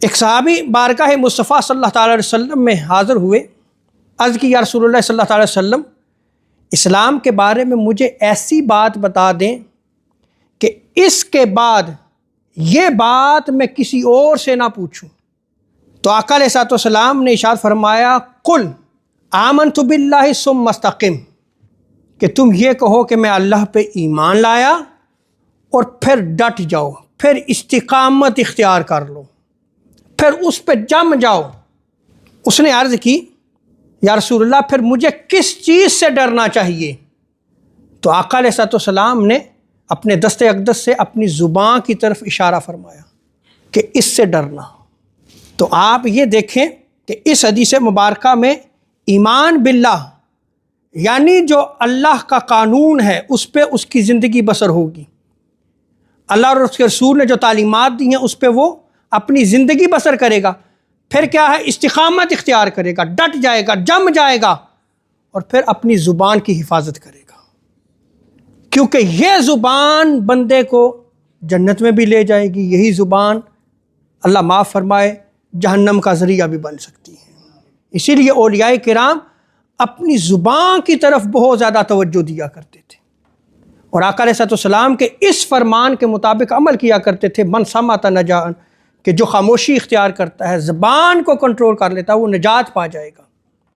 ایک صحابی بارگاہ مصطفیٰ صلی اللہ تعالیٰ علیہ وسلم میں حاضر ہوئے، عرض کی یا رسول اللہ صلی اللہ تعالیٰ علیہ وسلم، اسلام کے بارے میں مجھے ایسی بات بتا دیں کہ اس کے بعد یہ بات میں کسی اور سے نہ پوچھوں۔ تو آقا علیہ الصلوۃ والسلام نے ارشاد فرمایا قل آمنت باللہ ثم استقم، کہ تم یہ کہو کہ میں اللہ پہ ایمان لایا اور پھر ڈٹ جاؤ، پھر استقامت اختیار کر لو، پھر اس پہ جم جاؤ۔ اس نے عرض کی یا رسول اللہ پھر مجھے کس چیز سے ڈرنا چاہیے؟ تو آقا علیہ الصلوۃ والسلام نے اپنے دست اقدس سے اپنی زبان کی طرف اشارہ فرمایا کہ اس سے ڈرنا۔ تو آپ یہ دیکھیں کہ اس حدیث مبارکہ میں ایمان باللہ یعنی جو اللہ کا قانون ہے اس پہ اس کی زندگی بسر ہوگی، اللہ اور اس کے رسول نے جو تعلیمات دی ہیں اس پہ وہ اپنی زندگی بسر کرے گا۔ پھر کیا ہے؟ استقامت اختیار کرے گا، ڈٹ جائے گا، جم جائے گا، اور پھر اپنی زبان کی حفاظت کرے گا، کیونکہ یہ زبان بندے کو جنت میں بھی لے جائے گی، یہی زبان اللہ معاف فرمائے جہنم کا ذریعہ بھی بن سکتی ہے۔ اسی لیے اولیاء کرام اپنی زبان کی طرف بہت زیادہ توجہ دیا کرتے تھے، اور آقا علیہ الصلوۃ والسلام کے اس فرمان کے مطابق عمل کیا کرتے تھے، من صمت نجا، کہ جو خاموشی اختیار کرتا ہے، زبان کو کنٹرول کر لیتا ہے، وہ نجات پا جائے گا۔